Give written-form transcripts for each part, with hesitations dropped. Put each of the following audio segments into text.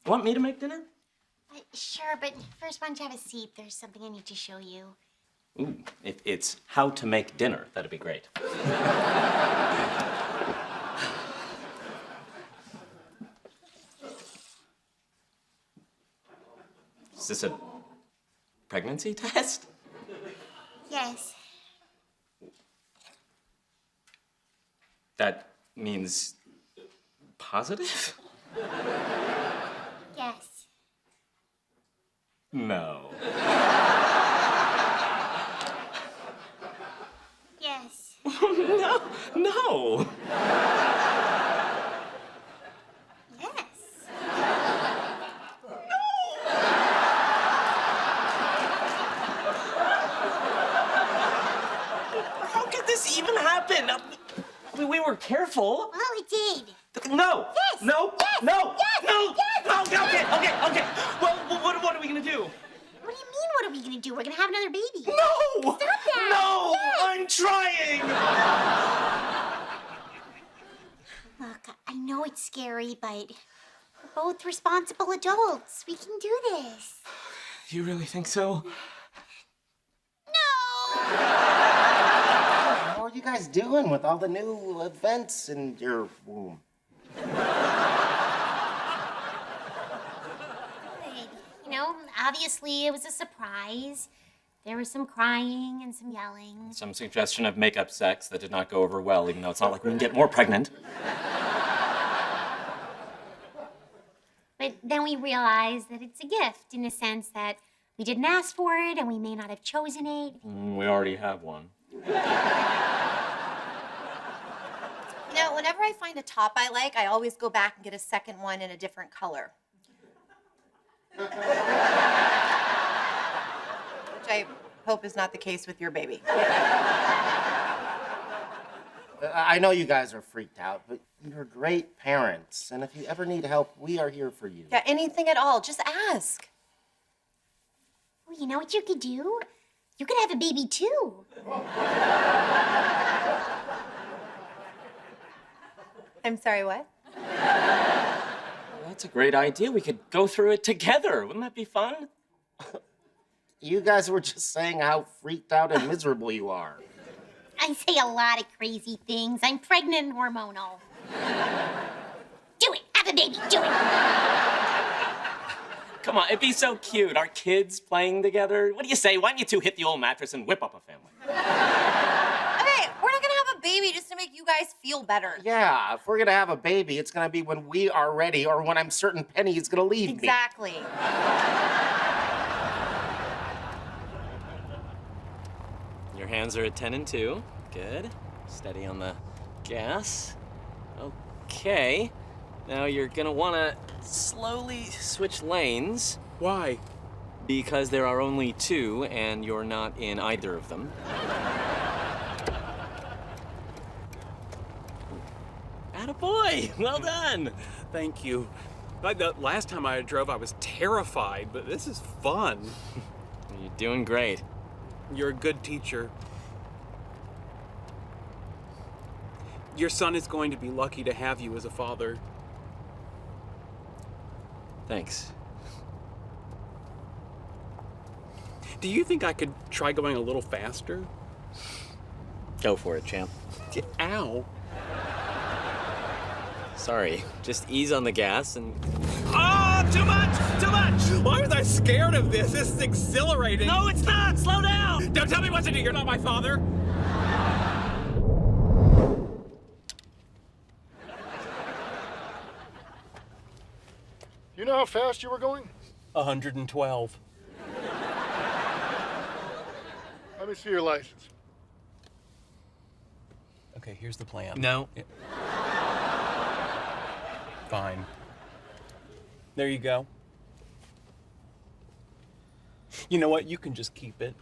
Want me to make dinner? Sure, but first, why don't you have a seat? There's something I need to show you. Ooh, if it's how to make dinner, that'd be great. Is this a pregnancy test? Yes. That means positive? Yes. No. Yes. No. Yes. How could this even happen? We were careful. Well, it did. No. Yes. No. Yes. No. Yes. No. Yes. No. Okay. Well, what are we gonna do? What do you mean, what are we gonna do? We're gonna have another baby. No. Stop that. No. Yes. I'm trying. Look, I know it's scary, but we're both responsible adults. We can do this. You really think so? No! How are you guys doing with all the new events in your womb? Obviously it was a surprise. There was some crying and some yelling. Some suggestion of makeup sex that did not go over well, even though it's not like we can get more pregnant. But then we realized that it's a gift in the sense that we didn't ask for it and we may not have chosen it. We already have one. Whenever I find a top I like, I always go back and get a second one in a different color. Which I hope is not the case with your baby. I know you guys are freaked out, but you're great parents. And if you ever need help, we are here for you. Yeah, anything at all, just ask. Well, you know what you could do? You could have a baby too. I'm sorry, what? That's a great idea. We could go through it together. Wouldn't that be fun? You guys were just saying how freaked out and miserable you are. I say a lot of crazy things. I'm pregnant and hormonal. Do it. Have a baby. Do it. Come on, it'd be so cute. Our kids playing together. What do you say? Why don't you two hit the old mattress and whip up a family? Okay, we're not gonna have a baby just to make you guys feel better. Yeah, if we're gonna have a baby, it's gonna be when we are ready or when I'm certain Penny is gonna leave me. Exactly. Your hands are at 10 and 2. Good. Steady on the gas. Okay. Now you're gonna wanna slowly switch lanes. Why? Because there are only 2 and you're not in either of them. Attaboy! Well done! Thank you. The last time I drove, I was terrified, but this is fun. You're doing great. You're a good teacher. Your son is going to be lucky to have you as a father. Thanks. Do you think I could try going a little faster? Go for it, champ. Ow. Sorry. Just ease on the gas and... Oh, too much! Too much! Why was I scared of this? This is exhilarating. No, it's not! Slow down! Don't tell me what to do. You're not my father. You know how fast you were going? 112. Let me see your license. Okay, here's the plan. No. Fine. There you go. You know what? You can just keep it.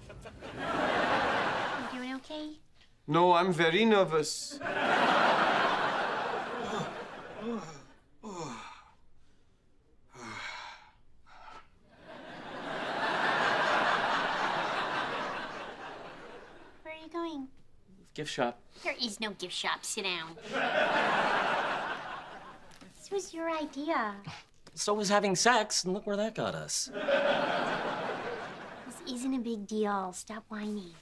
You doing okay? No, I'm very nervous. Where are you going? Gift shop. There is no gift shop. Sit down. This was your idea. So was having sex, and look where that got us. This isn't a big deal. Stop whining.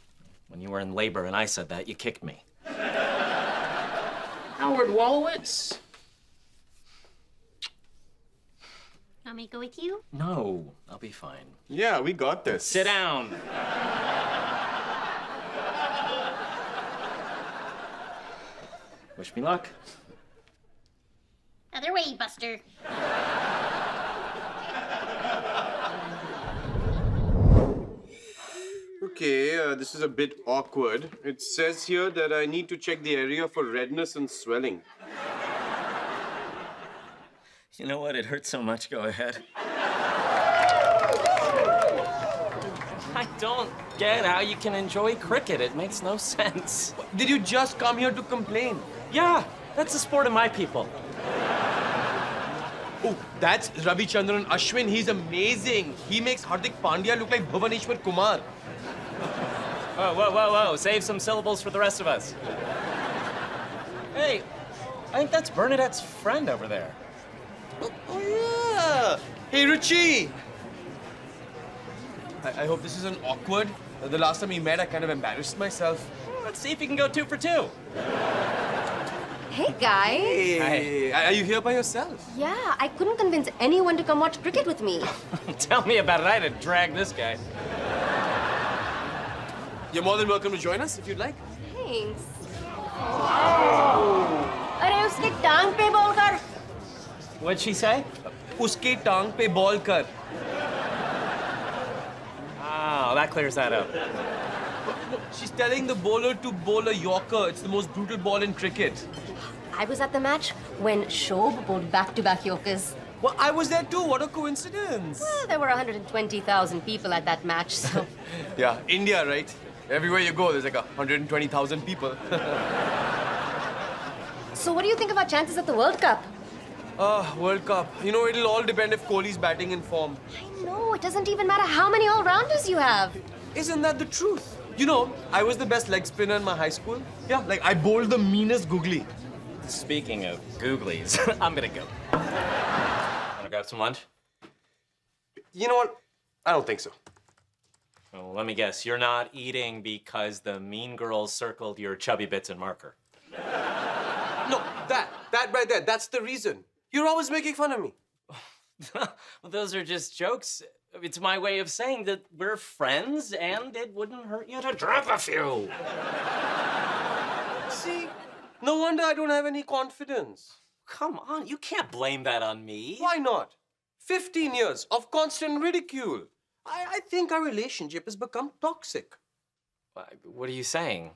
When you were in labor and I said that, you kicked me. Howard Wolowitz. Want me to go with you? No, I'll be fine. Yeah, we got this. Sit down. Wish me luck. Other way, Buster. Okay, this is a bit awkward. It says here that I need to check the area for redness and swelling. You know what? It hurts so much. Go ahead. I don't get how you can enjoy cricket. It makes no sense. Did you just come here to complain? Yeah, that's the sport of my people. Oh, that's Ravichandran Ashwin. He's amazing. He makes Hardik Pandya look like Bhuvaneshwar Kumar. Whoa, whoa, whoa, whoa. Save some syllables for the rest of us. Hey, I think that's Bernadette's friend over there. Oh, yeah. Hey, Richie. I hope this isn't awkward. The last time we met, I kind of embarrassed myself. Let's see if you can go 2 for 2. Hey, guys. Hey, are you here by yourself? Yeah, I couldn't convince anyone to come watch cricket with me. Tell me about it. I had to drag this guy. You're more than welcome to join us if you'd like. Thanks. अरे उसके टांग पे ball कर. What'd she say? उसके टांग पे ball कर. Oh, that clears that up. She's telling the bowler to bowl a Yorker. It's the most brutal ball in cricket. I was at the match when Shob bowled back-to-back Yorkers. Well, I was there too. What a coincidence. Well, there were 120,000 people at that match, so... Yeah, India, right? Everywhere you go, there's like 120,000 people. So what do you think of our chances at the World Cup? World Cup. You know, it'll all depend if Kohli's batting in form. I know, it doesn't even matter how many all-rounders you have. Isn't that the truth? You know, I was the best leg spinner in my high school. Yeah, like I bowled the meanest googly. Speaking of googlies, I'm gonna go. Wanna grab some lunch? You know what? I don't think so. Well, let me guess. You're not eating because the mean girls circled your chubby bits in marker. No, that right there, that's the reason. You're always making fun of me. Well, those are just jokes. It's my way of saying that we're friends and it wouldn't hurt you to drop a few. See? No wonder I don't have any confidence. Come on, you can't blame that on me. Why not? 15 years of constant ridicule. I think our relationship has become toxic. What are you saying?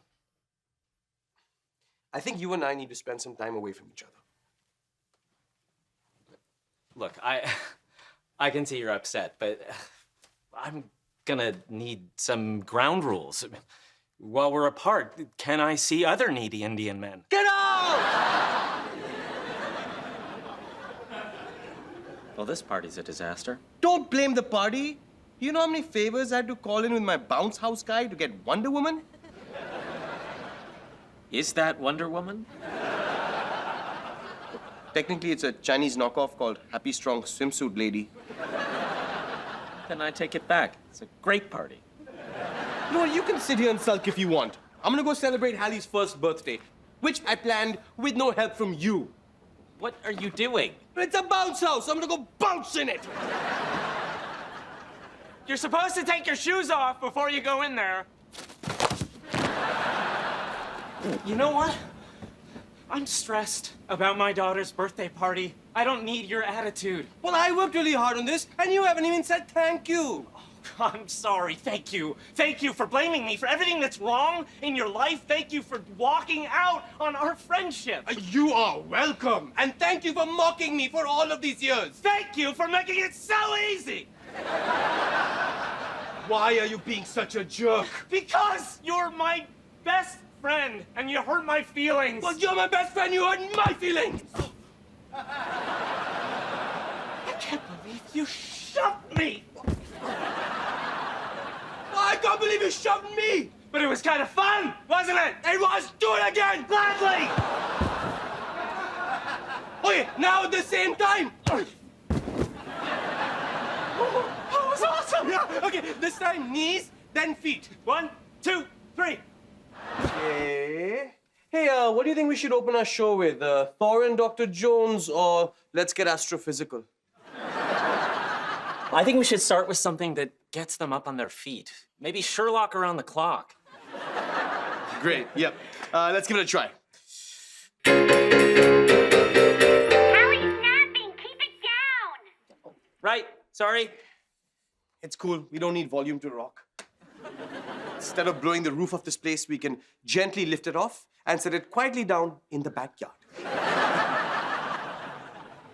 I think you and I need to spend some time away from each other. Look, I can see you're upset, but I'm gonna need some ground rules. While we're apart, can I see other needy Indian men? Get out! Well, this party's a disaster. Don't blame the party. You know how many favors I had to call in with my bounce house guy to get Wonder Woman? Is that Wonder Woman? Technically, it's a Chinese knockoff called Happy Strong Swimsuit Lady. Then I take it back. It's a great party. No, you can sit here and sulk if you want. I'm gonna go celebrate Hallie's first birthday, which I planned with no help from you. What are you doing? It's a bounce house. I'm gonna go bounce in it. You're supposed to take your shoes off before you go in there. You know what? I'm stressed about my daughter's birthday party. I don't need your attitude. Well, I worked really hard on this, and you haven't even said thank you. I'm sorry. Thank you. Thank you for blaming me for everything that's wrong in your life. Thank you for walking out on our friendship. You are welcome, and thank you for mocking me for all of these years. Thank you for making it so easy. Why are you being such a jerk? Because you're my best friend, and you hurt my feelings. Well, you're my best friend. You hurt my feelings. I can't believe you shoved me. I can't believe you shoved me. But it was kind of fun, wasn't it? It was. Do it again. Gladly. Okay, now at the same time. Okay, this time knees, then feet. 1, 2, 3. Okay. Hey, what do you think we should open our show with? Thor and Dr. Jones, or Let's Get Astrophysical? I think we should start with something that gets them up on their feet. Maybe Sherlock around the clock. Great, yep. Let's give it a try. Allie's napping. Keep it down. Right, sorry. It's cool. We don't need volume to rock. Instead of blowing the roof of this place, we can gently lift it off and set it quietly down in the backyard.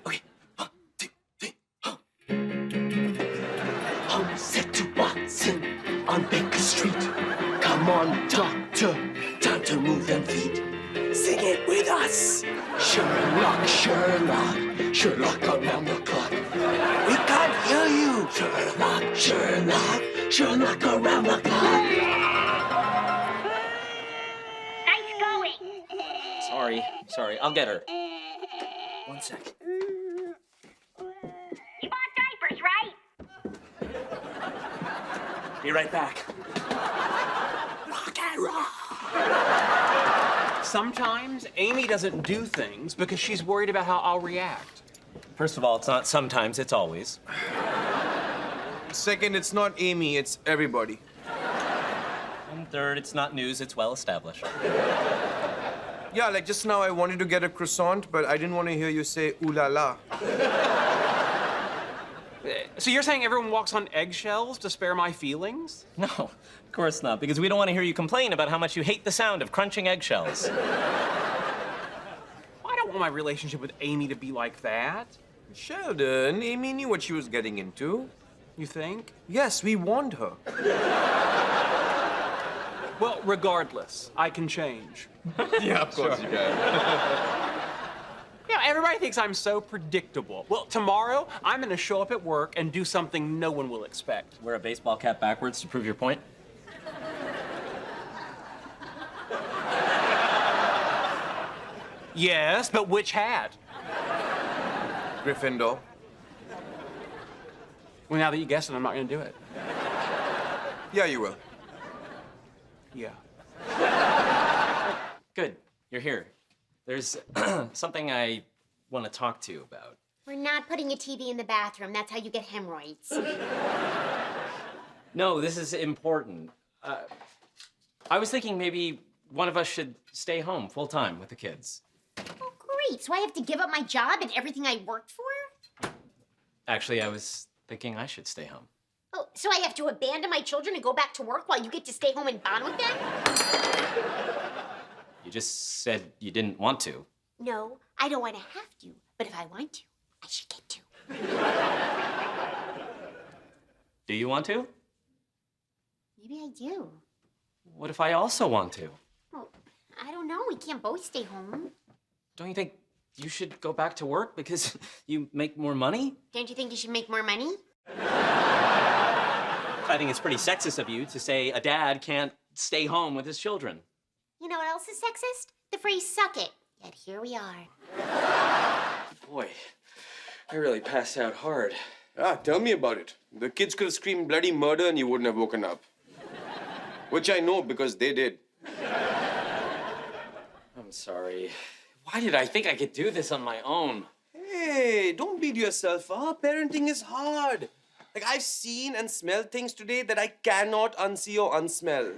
Okay. Home set to Watson on Baker Street. Come on, doctor, time to move them feet. Sing it with us. Sherlock, Sherlock, Sherlock around the clock. We can't hear you. Sherlock, Sherlock, Sherlock around the clock. Nice going. Sorry, I'll get her. 1 sec. You bought diapers, right? Be right back. Rock and roll. Sometimes Amy doesn't do things because she's worried about how I'll react. First of all, it's not sometimes, it's always. Second, it's not Amy, it's everybody. And third, it's not news, it's well established. Yeah, like just now I wanted to get a croissant, but I didn't want to hear you say ooh la la. So you're saying everyone walks on eggshells to spare my feelings? No, of course not, because we don't want to hear you complain about how much you hate the sound of crunching eggshells. I don't want my relationship with Amy to be like that. Sheldon, Amy knew what she was getting into. You think? Yes, we warned her. Well, regardless, I can change. Yeah, of course you can. Yeah, everybody thinks I'm so predictable. Well, tomorrow, I'm gonna show up at work and do something no one will expect. Wear a baseball cap backwards to prove your point. Yes, but which hat? Gryffindor. Well, now that you guessed it, I'm not gonna do it. Yeah, you will. Yeah. Good, you're here. There's something I want to talk to you about. We're not putting a TV in the bathroom. That's how you get hemorrhoids. No, this is important. I was thinking maybe one of us should stay home full time with the kids. Oh, great. So I have to give up my job and everything I worked for? Actually, I was thinking I should stay home. Oh, so I have to abandon my children and go back to work while you get to stay home and bond with them? You just said you didn't want to. No, I don't want to have to. But if I want to, I should get to. Do you want to? Maybe I do. What if I also want to? Well, I don't know. We can't both stay home. Don't you think you should go back to work because you make more money? Don't you think you should make more money? I think it's pretty sexist of you to say a dad can't stay home with his children. You know what else is sexist? The phrase suck it. Yet here we are. Boy, I really passed out hard. Ah, tell me about it. The kids could have screamed bloody murder and you wouldn't have woken up. Which I know because they did. I'm sorry. Why did I think I could do this on my own? Hey, don't beat yourself up. Parenting is hard. Like, I've seen and smelled things today that I cannot unsee or unsmell.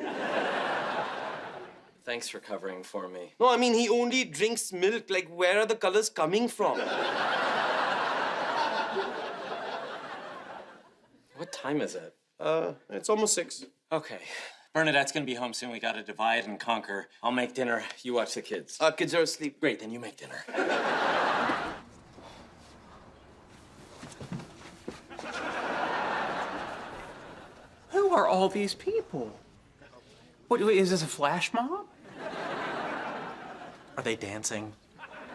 Thanks for covering for me. No, I mean, he only drinks milk. Like, where are the colors coming from? What time is it? It's almost 6. Okay. Bernadette's gonna be home soon. We gotta divide and conquer. I'll make dinner. You watch the kids. Kids are asleep. Great, then you make dinner. Who are all these people? What, is this a flash mob? Are they dancing?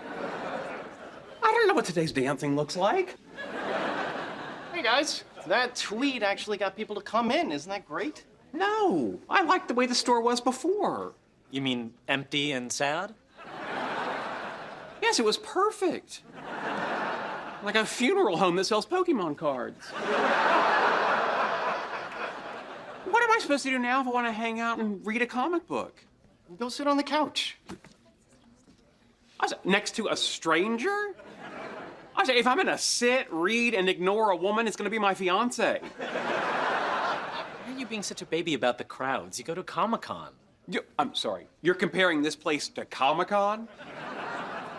I don't know what today's dancing looks like. Hey guys, that tweet actually got people to come in. Isn't that great? No, I liked the way the store was before. You mean empty and sad? Yes, it was perfect. Like a funeral home that sells Pokemon cards. What am I supposed to do now if I want to hang out and read a comic book? Go sit on the couch. I said, next to a stranger? I said, if I'm gonna sit, read, and ignore a woman, it's gonna be my fiance. Why are you being such a baby about the crowds? You go to Comic-Con. I'm sorry, you're comparing this place to Comic-Con?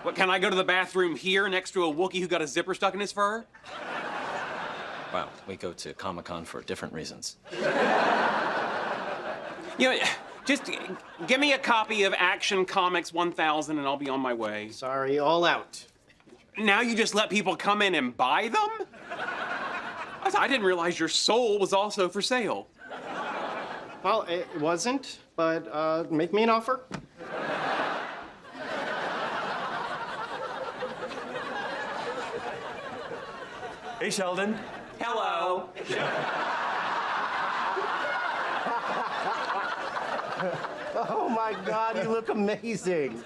What, can I go to the bathroom here next to a Wookiee who got a zipper stuck in his fur? Well, we go to Comic-Con for different reasons. You know, just give me a copy of Action Comics 1000 and I'll be on my way. Sorry, all out. Now you just let people come in and buy them? I didn't realize your soul was also for sale. Well, it wasn't, but make me an offer. Hey, Sheldon. Hello. Oh my God, you look amazing.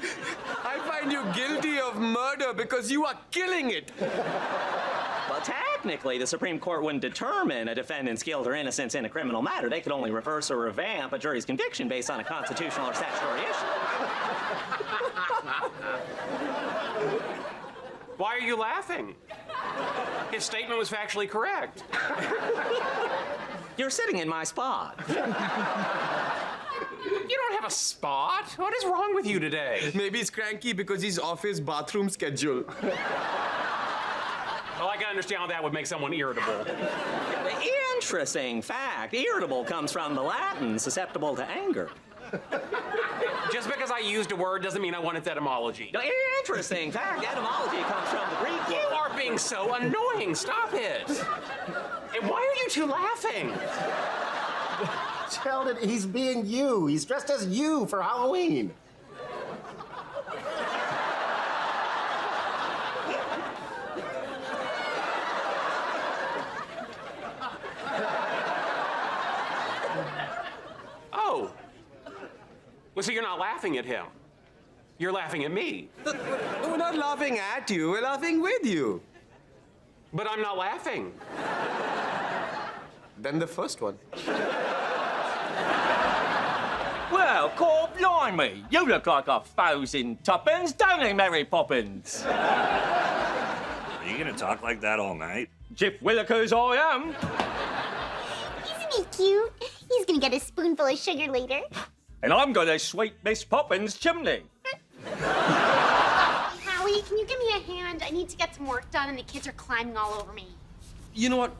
I find you guilty of murder because you are killing it. Well, technically, the Supreme Court wouldn't determine a defendant's guilt or innocence in a criminal matter. They could only reverse or revamp a jury's conviction based on a constitutional or statutory issue. Why are you laughing? His statement was factually correct. You're sitting in my spot. You don't have a spot. What is wrong with you today? Maybe he's cranky because he's off his bathroom schedule. Well, I can understand how that would make someone irritable. Interesting fact. Irritable comes from the Latin, susceptible to anger. Just because I used a word doesn't mean I want its etymology. Interesting fact. Etymology comes from the Greek You word. are being so annoying. Stop it. And why are you two laughing? Sheldon, he's being you. He's dressed as you for Halloween. Oh. Well, so you're not laughing at him. You're laughing at me. We're not laughing at you, we're laughing with you. But I'm not laughing. Then the first one. Well, call blimey. You look like 1,000 tuppence, don't you, Mary Poppins? Are you gonna talk like that all night? Jif Willikers I am. Isn't he cute? He's gonna get a spoonful of sugar later. And I'm gonna sweep Miss Poppins' chimney. Howie, can you give me a hand? I need to get some work done and the kids are climbing all over me. You know what?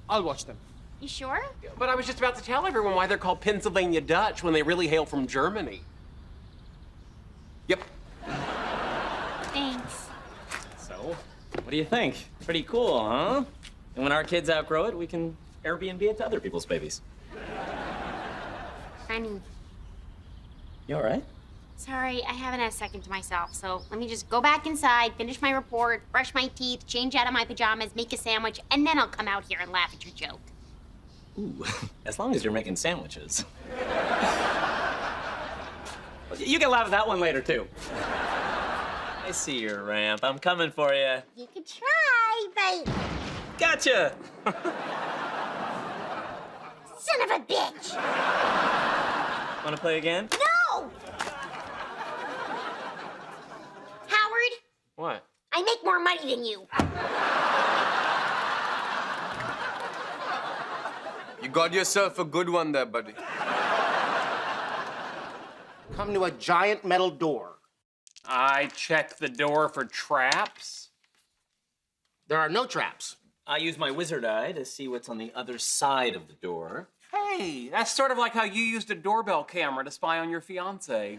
I'll watch them. You sure? But I was just about to tell everyone why they're called Pennsylvania Dutch when they really hail from Germany. Yep. Thanks. So, what do you think? Pretty cool, huh? And when our kids outgrow it, we can Airbnb it to other people's babies. Funny. You all right? Sorry, I haven't had a second to myself, so let me just go back inside, finish my report, brush my teeth, change out of my pajamas, make a sandwich, and then I'll come out here and laugh at your joke. Ooh, as long as you're making sandwiches. You can laugh at that one later, too. I see your ramp. I'm coming for you. You could try, but... Gotcha! Son of a bitch! Want to play again? No! Howard, What? I make more money than you. You got yourself a good one there, buddy. Come to a giant metal door. I check the door for traps. There are no traps. I use my wizard eye to see what's on the other side of the door. Hey, that's sort of like how you used a doorbell camera to spy on your fiance.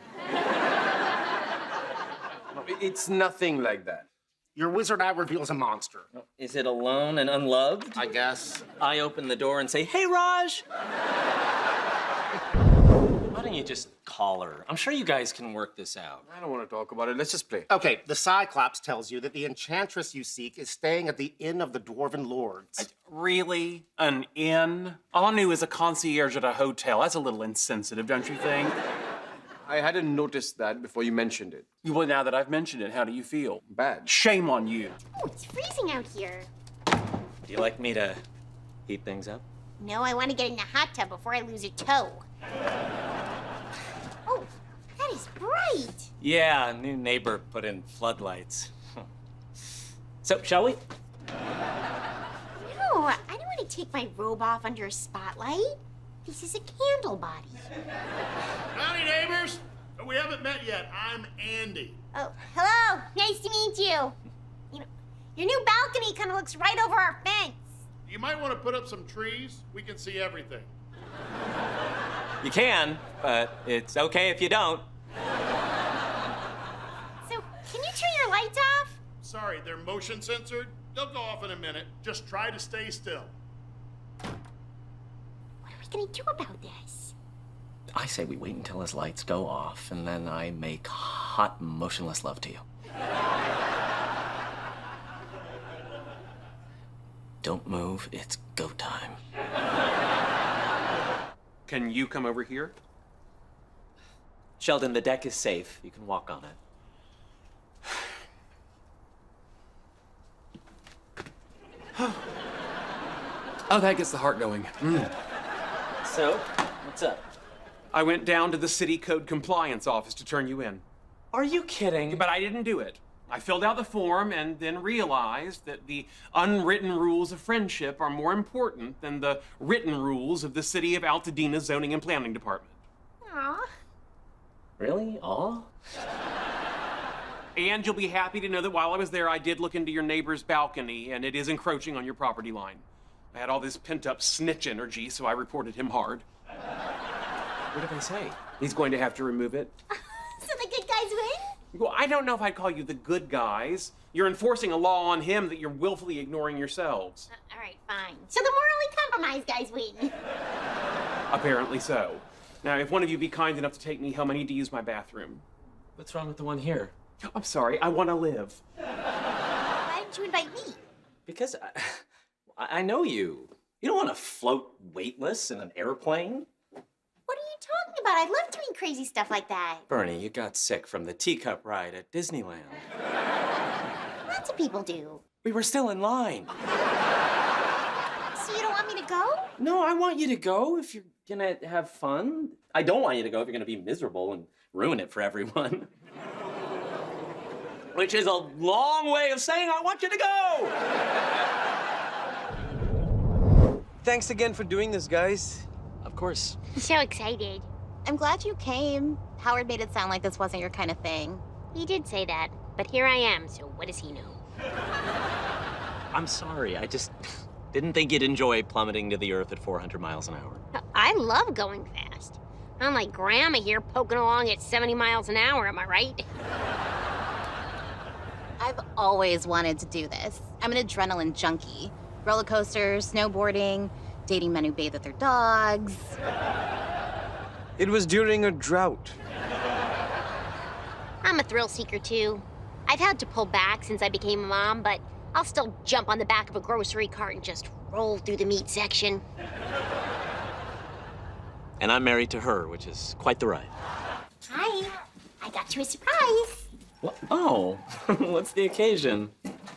It's nothing like that. Your wizard eye reveals a monster. Is it alone and unloved? I guess. I open the door and say, "Hey, Raj!" Why don't you just call her? I'm sure you guys can work this out. I don't want to talk about it. Let's just play. Okay, the Cyclops tells you that the enchantress you seek is staying at the Inn of the Dwarven Lords. Really? An inn? All I knew is a concierge at a hotel. That's a little insensitive, don't you think? I hadn't noticed that before you mentioned it. Well, now that I've mentioned it, how do you feel? Bad. Shame on you. Oh, it's freezing out here. Do you like me to heat things up? No, I want to get in the hot tub before I lose a toe. Oh, that is bright. Yeah, new neighbor put in floodlights. So, shall we? No, I don't want to take my robe off under a spotlight. This is a candle body. Howdy, neighbors. We haven't met yet. I'm Andy. Oh, hello. Nice to meet you. You know, your new balcony kind of looks right over our fence. You might want to put up some trees. We can see everything. You can, but it's okay if you don't. So, can you turn your lights off? Sorry, they're motion censored. They'll go off in a minute. Just try to stay still. What are we gonna do about this? I say we wait until his lights go off, and then I make hot, motionless love to you. Don't move, it's go time. Can you come over here? Sheldon, the deck is safe. You can walk on it. Oh, that gets the heart going. So, what's up? I went down to the city code compliance office to turn you in. Are you kidding? But I didn't do it. I filled out the form and then realized that the unwritten rules of friendship are more important than the written rules of the city of Altadena Zoning and Planning Department. Aw. Really? Aw? And you'll be happy to know that while I was there, I did look into your neighbor's balcony, and it is encroaching on your property line. I had all this pent-up snitch energy, so I reported him hard. What did they say? He's going to have to remove it. So the good guys win? Well, I don't know if I'd call you the good guys. You're enforcing a law on him that you're willfully ignoring yourselves. All right, fine. So the morally compromised guys win. Apparently so. Now, if one of you be kind enough to take me home, I need to use my bathroom. What's wrong with the one here? I'm sorry, I want to live. Why didn't you invite me? Because I know you. You don't want to float weightless in an airplane. What are you talking about? I love doing crazy stuff like that. Bernie, you got sick from the teacup ride at Disneyland. Lots of people do. We were still in line. So you don't want me to go? No, I want you to go if you're gonna have fun. I don't want you to go if you're gonna be miserable and ruin it for everyone. Which is a long way of saying I want you to go! Thanks again for doing this, guys. Of course. I'm so excited. I'm glad you came. Howard made it sound like this wasn't your kind of thing. He did say that, but here I am, so what does he know? I'm sorry, I just didn't think you'd enjoy plummeting to the earth at 400 miles an hour. I love going fast. Unlike Grandma here poking along at 70 miles an hour, am I right? I've always wanted to do this. I'm an adrenaline junkie. Roller coasters, snowboarding, dating men who bathe with their dogs. It was during a drought. I'm a thrill seeker too. I've had to pull back since I became a mom, but I'll still jump on the back of a grocery cart and just roll through the meat section. And I'm married to her, which is quite the ride. Hi, I got you a surprise. What? Oh, what's the occasion?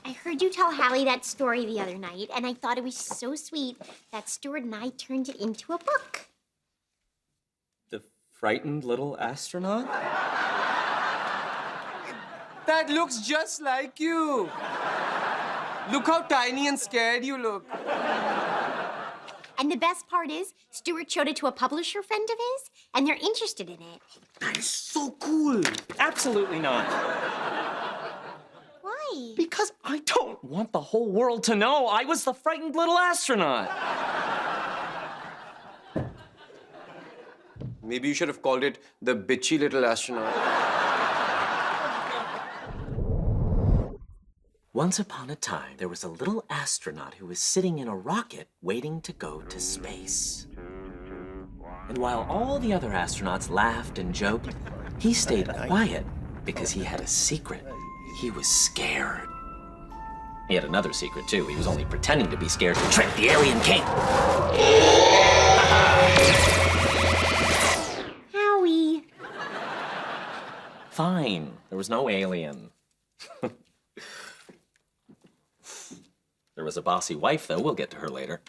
I heard you tell Hallie that story the other night, and I thought it was so sweet that Stuart and I turned it into a book. The frightened little astronaut? That looks just like you. Look how tiny and scared you look. And the best part is, Stuart showed it to a publisher friend of his, and they're interested in it. That is so cool. Absolutely not. Why? Because I don't want the whole world to know I was the frightened little astronaut. Maybe you should have called it the bitchy little astronaut. Once upon a time, there was a little astronaut who was sitting in a rocket waiting to go to space. And while all the other astronauts laughed and joked, he stayed quiet because he had a secret. He was scared. He had another secret, too. He was only pretending to be scared to trick the alien king. Howie. Fine. There was no alien. There was a bossy wife, though. We'll get to her later.